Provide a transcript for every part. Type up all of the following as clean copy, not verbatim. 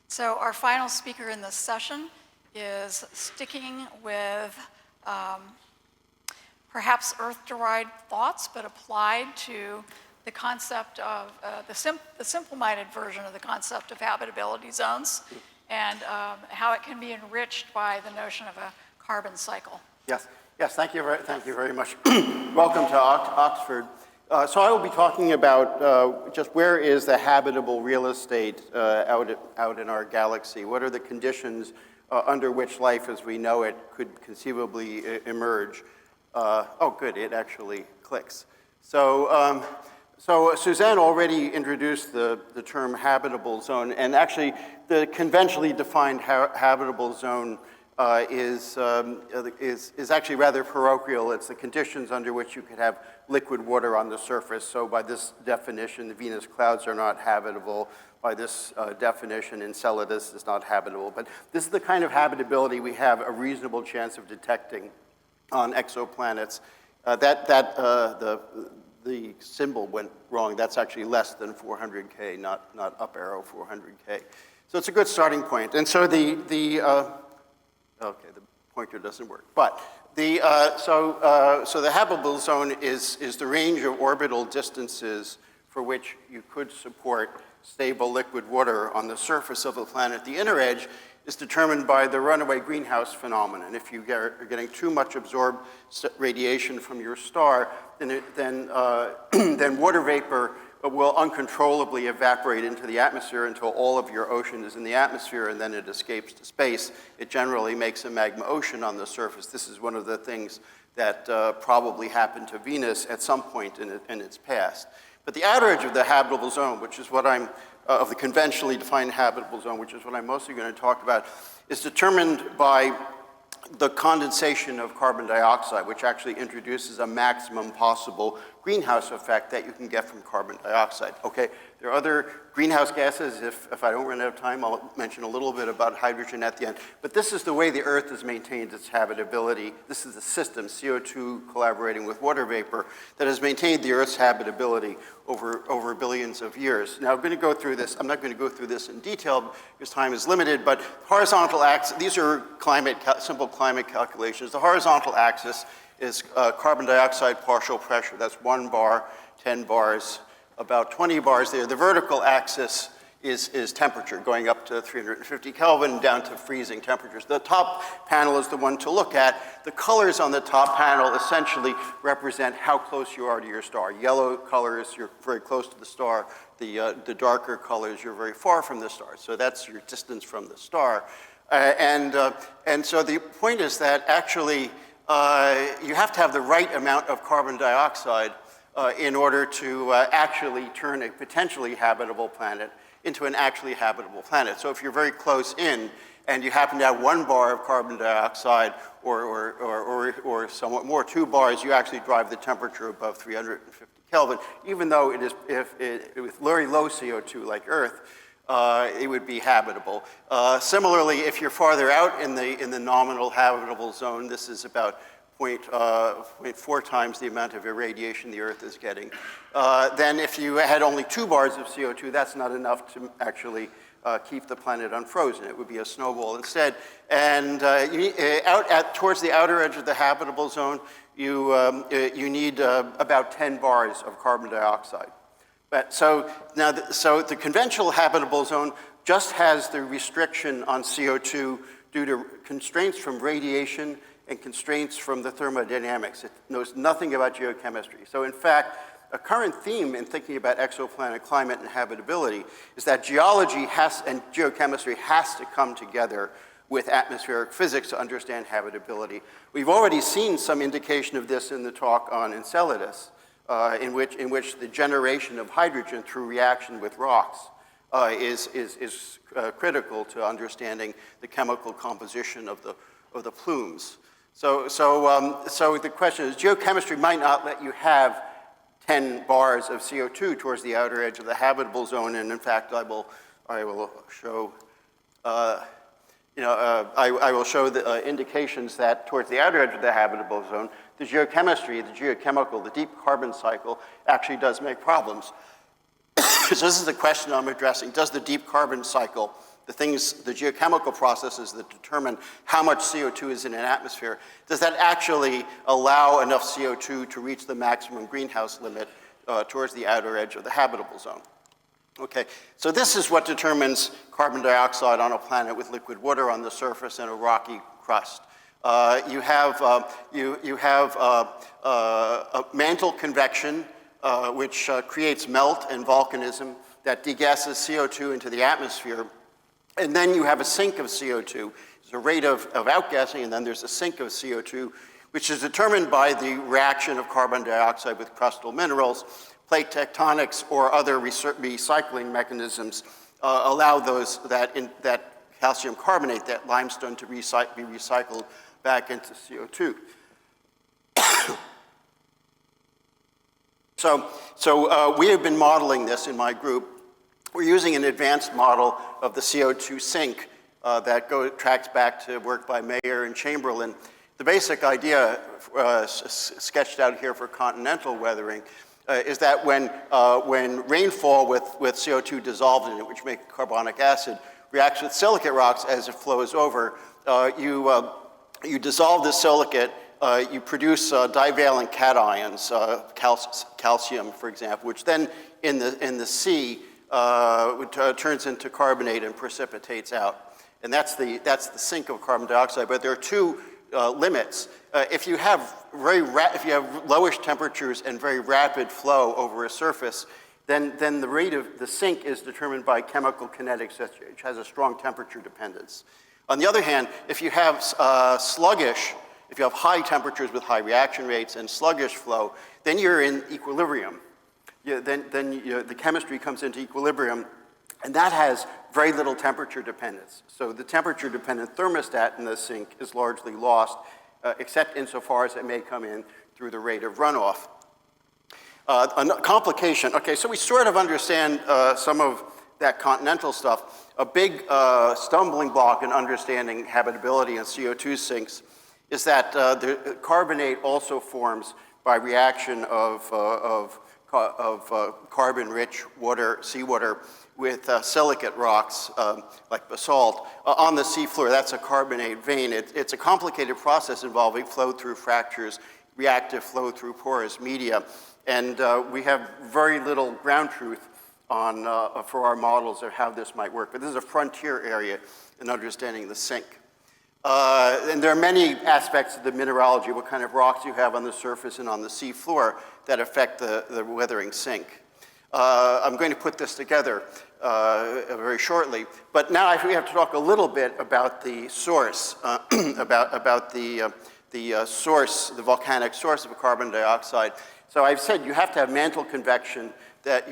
So our final speaker in this session is sticking with perhaps Earth-derived thoughts, but applied to the concept of the simple-minded version of the concept of habitability zones, and how it can be enriched by the notion of a carbon cycle. Yes, thank you very much. Welcome to Oxford. So I will be talking about just where is the habitable real estate out in our galaxy? What are the conditions under which life as we know it could conceivably emerge? Oh, good, it actually clicks. So Suzanne already introduced the term habitable zone, and actually the conventionally defined habitable zone is actually rather parochial. It's the conditions under which you could have liquid water on the surface. So by this definition, the Venus clouds are not habitable. By this definition, Enceladus is not habitable. But this is the kind of habitability we have a reasonable chance of detecting on exoplanets. The symbol went wrong. That's actually less than 400K, not up arrow 400K. So it's a good starting point. And so okay, the pointer doesn't work. But so the habitable zone is the range of orbital distances for which you could support stable liquid water on the surface of a planet. The inner edge is determined by the runaway greenhouse phenomenon. If you are getting too much absorbed radiation from your star, then water vapor will uncontrollably evaporate into the atmosphere until all of your ocean is in the atmosphere, and then it escapes to space. It generally makes a magma ocean on the surface. This is one of the things that probably happened to Venus at some point in its past. But the outer edge of the habitable zone, which is what of the conventionally defined habitable zone, which is what I'm mostly going to talk about, is determined by the condensation of carbon dioxide, which actually introduces a maximum possible greenhouse effect that you can get from carbon dioxide. Okay, there are other greenhouse gases. If I don't run out of time, I'll mention a little bit about hydrogen at the end. But this is the way the Earth has maintained its habitability. This is a system, CO2 collaborating with water vapor, that has maintained the Earth's habitability over billions of years. Now, I'm going to go through this. I'm not going to go through this in detail because time is limited, but horizontal axis, these are simple climate calculations. The horizontal axis is carbon dioxide partial pressure. That's 1 bar, 10 bars, about 20 bars there. The vertical axis is temperature, going up to 350 Kelvin down to freezing temperatures. The top panel is the one to look at. The colors on the top panel essentially represent how close you are to your star. Yellow colors, you're very close to the star. The darker colors, you're very far from the star. So that's your distance from the star. And so the point is that actually you have to have the right amount of carbon dioxide in order to actually turn a potentially habitable planet into an actually habitable planet. So if you're very close in and you happen to have 1 bar of carbon dioxide or somewhat more, 2 bars, you actually drive the temperature above 350 Kelvin, even though it is with very low CO2 like Earth, it would be habitable. Similarly, if you're farther out in the nominal habitable zone, this is about 0.4 times the amount of irradiation the Earth is getting. Then if you had only 2 bars of CO2, that's not enough to actually keep the planet unfrozen. It would be a snowball instead. And towards the outer edge of the habitable zone, you need about 10 bars of carbon dioxide. So the conventional habitable zone just has the restriction on CO2 due to constraints from radiation and constraints from the thermodynamics. It knows nothing about geochemistry. So in fact, a current theme in thinking about exoplanet climate and habitability is that geology and geochemistry has to come together with atmospheric physics to understand habitability. We've already seen some indication of this in the talk on Enceladus, in which the generation of hydrogen through reaction with rocks is critical to understanding the chemical composition of the plumes. So the question is, geochemistry might not let you have 10 bars of CO2 towards the outer edge of the habitable zone, and in fact, I will show I will show the indications that towards the outer edge of the habitable zone, the geochemistry, the geochemical, the deep carbon cycle actually does make problems. So this is the question I'm addressing. Does the deep carbon cycle the geochemical processes that determine how much CO2 is in an atmosphere, does that actually allow enough CO2 to reach the maximum greenhouse limit towards the outer edge of the habitable zone? Okay, so this is what determines carbon dioxide on a planet with liquid water on the surface and a rocky crust. You have a mantle convection, which creates melt and volcanism that degasses CO2 into the atmosphere. And then you have a sink of CO2. There's a rate of outgassing, and then there's a sink of CO2, which is determined by the reaction of carbon dioxide with crustal minerals. Plate tectonics or other recycling mechanisms allow that calcium carbonate, that limestone, to be recycled back into CO2. So we have been modeling this in my group. We're using an advanced model of the CO2 sink that tracks back to work by Mayer and Chamberlain. The basic idea sketched out here for continental weathering is that when rainfall with CO2 dissolved in it, which make carbonic acid, reacts with silicate rocks as it flows over, you dissolve the silicate, you produce divalent cations, calcium, for example, which then in the sea turns into carbonate and precipitates out. And that's the sink of carbon dioxide. But there are two limits. If you have lowish temperatures and very rapid flow over a surface, then the rate of the sink is determined by chemical kinetics, which has a strong temperature dependence. On the other hand, if you have if you have high temperatures with high reaction rates and sluggish flow, then you're in equilibrium. The chemistry comes into equilibrium, and that has very little temperature dependence. So the temperature-dependent thermostat in the sink is largely lost, except insofar as it may come in through the rate of runoff. A complication, okay, so we sort of understand some of that continental stuff. A big stumbling block in understanding habitability in CO2 sinks is that the carbonate also forms by reaction of carbon-rich water, seawater, with silicate rocks like basalt on the seafloor. That's a carbonate vein. It's a complicated process involving flow-through fractures, reactive flow-through porous media, and we have very little ground truth for our models of how this might work. But this is a frontier area in understanding the sink. And there are many aspects of the mineralogy, what kind of rocks you have on the surface and on the seafloor, that affect the weathering sink. I'm going to put this together very shortly, but now we have to talk a little bit about the source, about the source, the volcanic source of carbon dioxide. So I've said you have to have mantle convection, that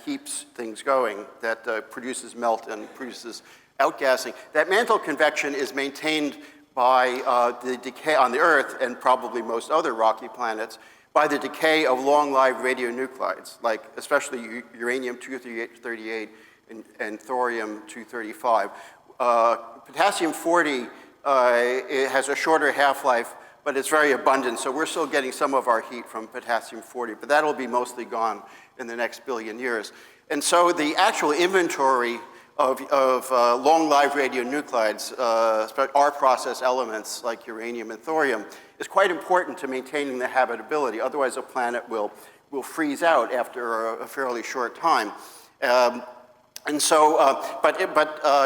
keeps things going, that produces melt and produces outgassing. That mantle convection is maintained by the decay on the Earth, and probably most other rocky planets, by the decay of long-lived radionuclides, like especially uranium-238 and thorium-235. Potassium-40 it has a shorter half-life, but it's very abundant, so we're still getting some of our heat from potassium-40, but that'll be mostly gone in the next billion years. And so the actual inventory of long-lived radionuclides, R-process elements like uranium and thorium, is quite important to maintaining the habitability. Otherwise, a planet will freeze out after a fairly short time. But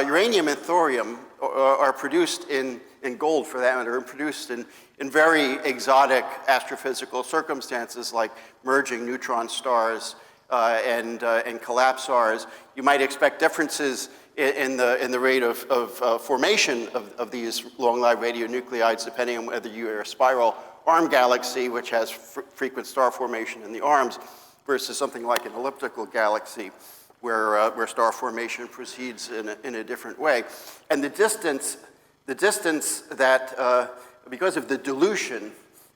uranium and thorium are produced in gold, for that matter, and produced in very exotic astrophysical circumstances like merging neutron stars and collapsars. You might expect differences in the rate of formation of these long-lived radionuclides, depending on whether you are a spiral arm galaxy, which has frequent star formation in the arms, versus something like an elliptical galaxy, where star formation proceeds in a different way. And the distance that, because of the dilution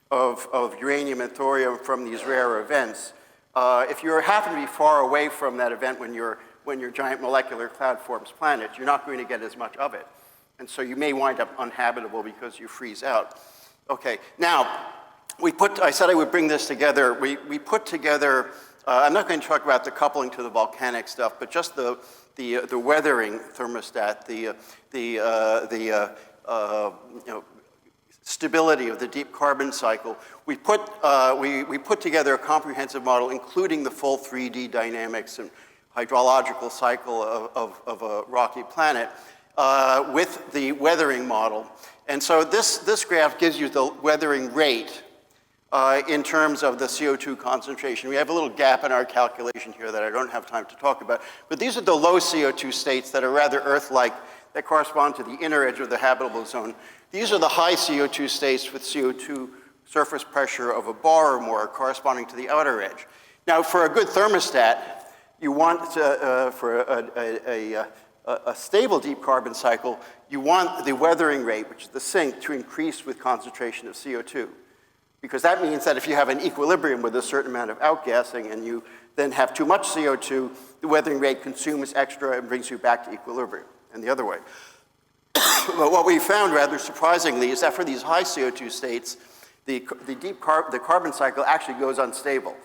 of uranium and thorium from these rare events, if you happen to be far away from that event when your giant molecular cloud forms planets, you're not going to get as much of it. And so you may wind up uninhabitable because you freeze out. Okay, now, I said I would bring this together. We put together, I'm not going to talk about the coupling to the volcanic stuff, but just the the weathering thermostat, stability of the deep carbon cycle, we put together a comprehensive model, including the full 3D dynamics and hydrological cycle of a rocky planet, with the weathering model. And so this graph gives you the weathering rate in terms of the CO2 concentration. We have a little gap in our calculation here that I don't have time to talk about, but these are the low CO2 states that are rather Earth-like, that correspond to the inner edge of the habitable zone. These are the high CO2 states with CO2 surface pressure of a bar or more, corresponding to the outer edge. Now, for a good thermostat, you want for a stable deep carbon cycle, you want the weathering rate, which is the sink, to increase with concentration of CO2. Because that means that if you have an equilibrium with a certain amount of outgassing and you then have too much CO2, the weathering rate consumes extra and brings you back to equilibrium, and the other way. But what we found rather surprisingly is that for these high CO2 states, the carbon cycle actually goes unstable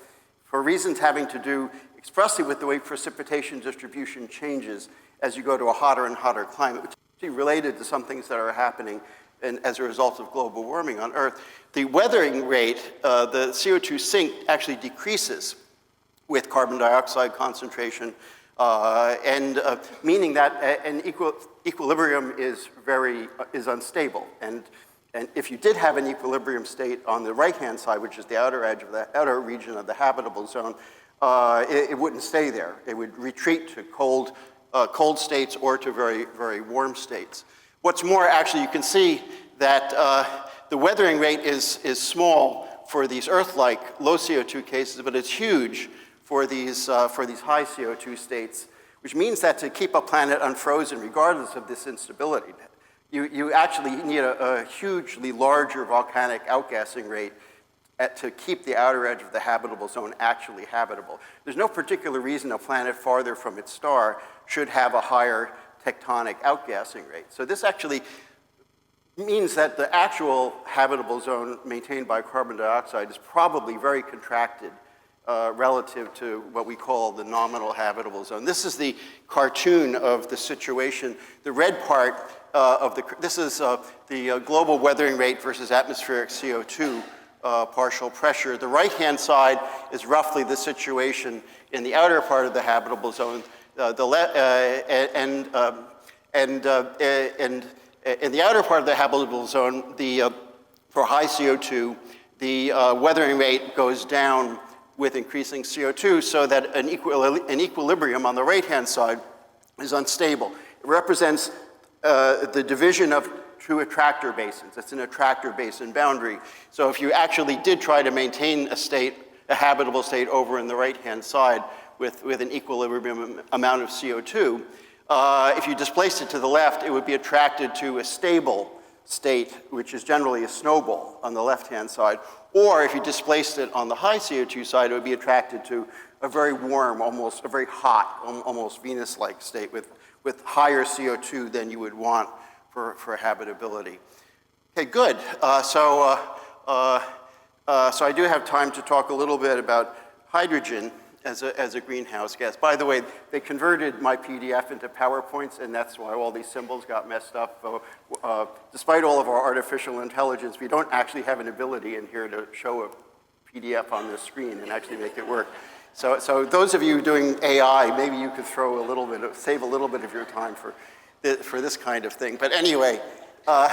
for reasons having to do expressly with the way precipitation distribution changes as you go to a hotter and hotter climate, which is actually related to some things that are happening as a result of global warming on Earth. The weathering rate, the CO2 sink, actually decreases with carbon dioxide concentration, meaning that an equilibrium is unstable. And if you did have an equilibrium state on the right-hand side, which is the outer edge of the outer region of the habitable zone, it wouldn't stay there. It would retreat to cold states or to very, very warm states. What's more, actually, you can see that the weathering rate is small for these Earth-like low CO2 cases, but it's huge for these high CO2 states, which means that to keep a planet unfrozen, regardless of this instability, you actually need a hugely larger volcanic outgassing rate to keep the outer edge of the habitable zone actually habitable. There's no particular reason a planet farther from its star should have a higher tectonic outgassing rate. So this actually means that the actual habitable zone maintained by carbon dioxide is probably very contracted relative to what we call the nominal habitable zone. This is the cartoon of the situation. The red part this is the global weathering rate versus atmospheric CO2 partial pressure. The right-hand side is roughly the situation in the outer part of the habitable zone. In the outer part of the habitable zone, for high CO2, the weathering rate goes down with increasing CO2 so that an equilibrium on the right-hand side is unstable. It represents the division of two attractor basins. It's an attractor basin boundary. So if you actually did try to maintain a habitable state over in the right-hand side with an equilibrium amount of CO2, if you displaced it to the left, it would be attracted to a stable state, which is generally a snowball on the left-hand side. Or if you displaced it on the high CO2 side, it would be attracted to a very warm, almost a very hot, almost Venus-like state with higher CO2 than you would want for habitability. Okay, good. So I do have time to talk a little bit about hydrogen as a greenhouse gas. By the way, they converted my PDF into PowerPoints, and that's why all these symbols got messed up. Despite all of our artificial intelligence, we don't actually have an ability in here to show a PDF on the screen and actually make it work. So those of you doing AI, maybe you could save a little bit of your time for this kind of thing. But anyway, so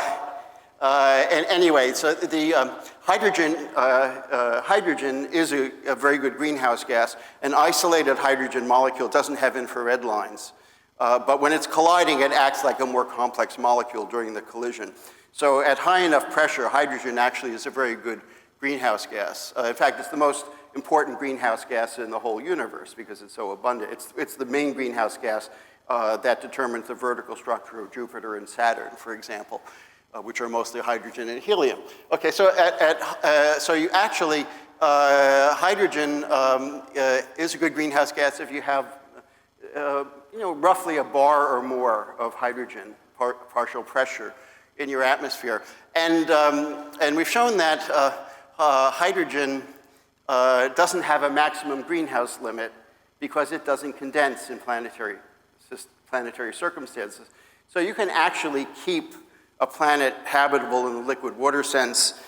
the hydrogen is a very good greenhouse gas. An isolated hydrogen molecule doesn't have infrared lines. But when it's colliding, it acts like a more complex molecule during the collision. So at high enough pressure, hydrogen actually is a very good greenhouse gas. In fact, it's the most important greenhouse gas in the whole universe because it's so abundant. It's the main greenhouse gas that determines the vertical structure of Jupiter and Saturn, for example, which are mostly hydrogen and helium. Okay, so so you actually, hydrogen is a good greenhouse gas if you have, roughly a bar or more of hydrogen, partial pressure in your atmosphere. And we've shown that hydrogen doesn't have a maximum greenhouse limit because it doesn't condense in planetary planetary circumstances. So you can actually keep a planet habitable in the liquid water sense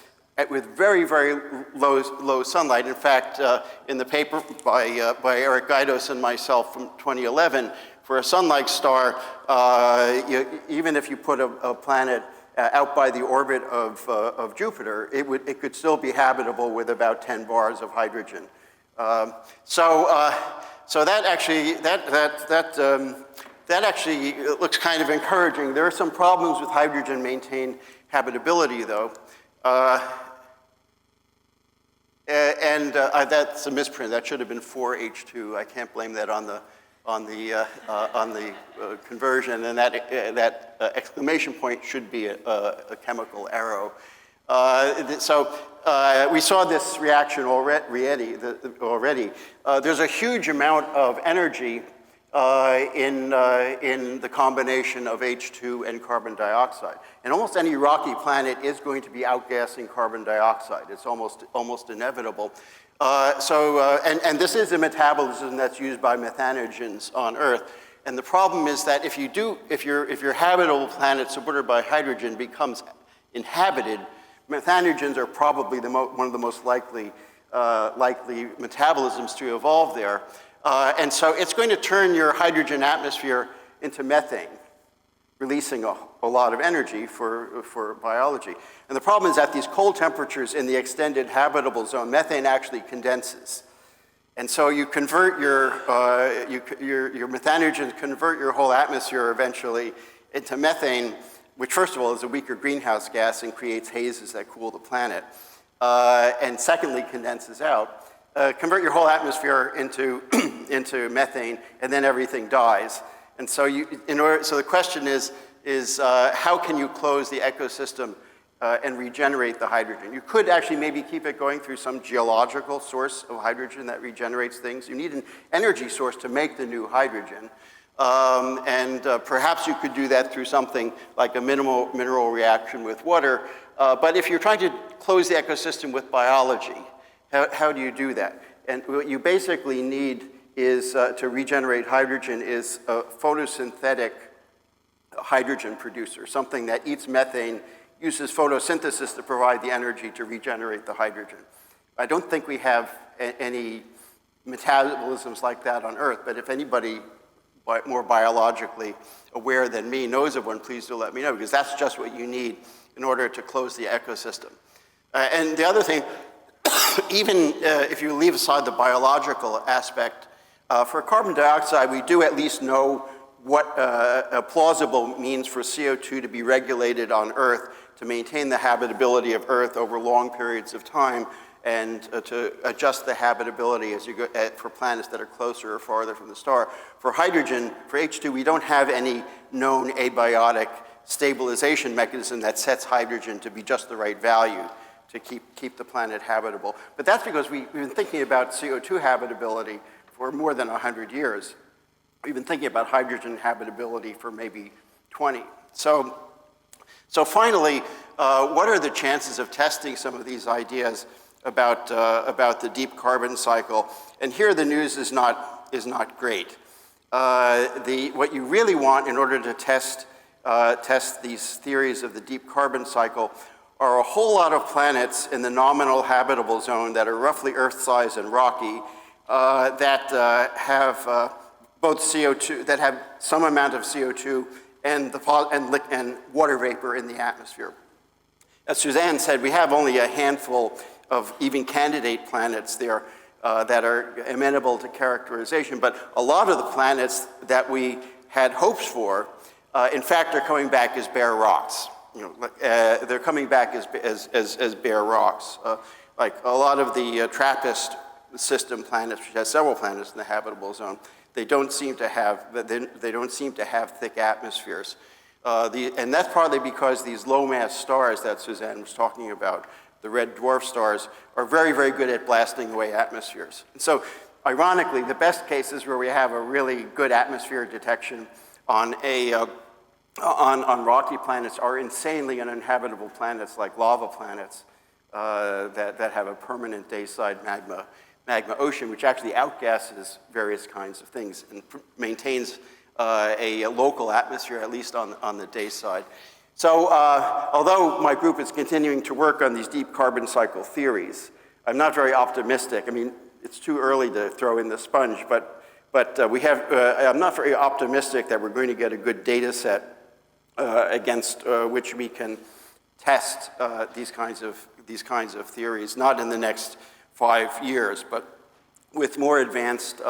with very, very low sunlight. In fact, in the paper by Eric Gaidos and myself from 2011, for a sun-like star, even if you put a planet out by the orbit of Jupiter, it could still be habitable with about 10 bars of hydrogen. So that actually looks kind of encouraging. There are some problems with hydrogen-maintained habitability, though. That's a misprint. That should have been 4H2. I can't blame that on the conversion, and that exclamation point should be a chemical arrow. We saw this reaction already. There's a huge amount of energy in the combination of H2 and carbon dioxide. And almost any rocky planet is going to be outgassing carbon dioxide. It's almost inevitable. And this is a metabolism that's used by methanogens on Earth. And the problem is that if your habitable planet supported by hydrogen becomes inhabited, methanogens are probably one of the most likely metabolisms to evolve there. And so it's going to turn your hydrogen atmosphere into methane, releasing a lot of energy for biology. And the problem is at these cold temperatures in the extended habitable zone, methane actually condenses. And so you convert your methanogens convert your whole atmosphere eventually into methane, which first of all is a weaker greenhouse gas and creates hazes that cool the planet, and secondly condenses out. Convert your whole atmosphere into methane, and then everything dies. And so so the question is how can you close the ecosystem and regenerate the hydrogen? You could actually maybe keep it going through some geological source of hydrogen that regenerates things. You need an energy source to make the new hydrogen. Perhaps you could do that through something like a mineral reaction with water. But if you're trying to close the ecosystem with biology, how do you do that? And what you basically need is to regenerate hydrogen is a photosynthetic hydrogen producer, something that eats methane, uses photosynthesis to provide the energy to regenerate the hydrogen. I don't think we have any metabolisms like that on Earth, but if anybody more biologically aware than me knows of one, please do let me know, because that's just what you need in order to close the ecosystem. And the other thing, even if you leave aside the biological aspect, for carbon dioxide, we do at least know what a plausible means for CO2 to be regulated on Earth to maintain the habitability of Earth over long periods of time and to adjust the habitability as you go for planets that are closer or farther from the star. For hydrogen, for H2, we don't have any known abiotic stabilization mechanism that sets hydrogen to be just the right value to keep the planet habitable. But that's because we've been thinking about CO2 habitability for more than 100 years. We've been thinking about hydrogen habitability for maybe 20. So finally, what are the chances of testing some of these ideas about the deep carbon cycle? And here the news is not great. What you really want in order to test these theories of the deep carbon cycle are a whole lot of planets in the nominal habitable zone that are roughly Earth-sized and rocky, that have both CO2, that have some amount of CO2 and water vapor in the atmosphere. As Suzanne said, we have only a handful of even candidate planets there that are amenable to characterization, but a lot of the planets that we had hopes for, in fact, are coming back as bare rocks. They're coming back as bare rocks. Like a lot of the TRAPPIST system planets, which has several planets in the habitable zone, they don't seem to have thick atmospheres. And that's partly because these low-mass stars that Suzanne was talking about, the red dwarf stars, are very, very good at blasting away atmospheres. And so, ironically, the best cases where we have a really good atmosphere detection on rocky planets are insanely uninhabitable planets like lava planets that have a permanent dayside magma ocean, which actually outgasses various kinds of things and maintains a local atmosphere, at least on the day side. So although my group is continuing to work on these deep carbon cycle theories, I'm not very optimistic. I mean, it's too early to throw in the sponge, but I'm not very optimistic that we're going to get a good data set against which we can test these kinds of theories, not in the next 5 years, but with more advanced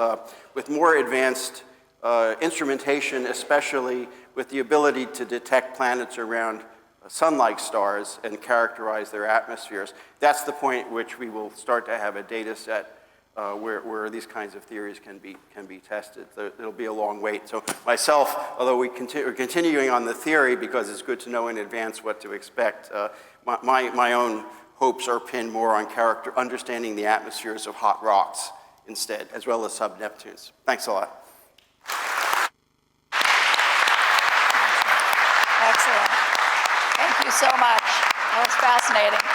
instrumentation, especially with the ability to detect planets around sun-like stars and characterize their atmospheres. That's the point at which we will start to have a data set where these kinds of theories can be tested. It'll be a long wait. So myself, although we're continuing on the theory because it's good to know in advance what to expect, my own hopes are pinned more on understanding the atmospheres of hot rocks instead, as well as sub-Neptunes. Thanks a lot. Excellent. Thank you so much. That was fascinating.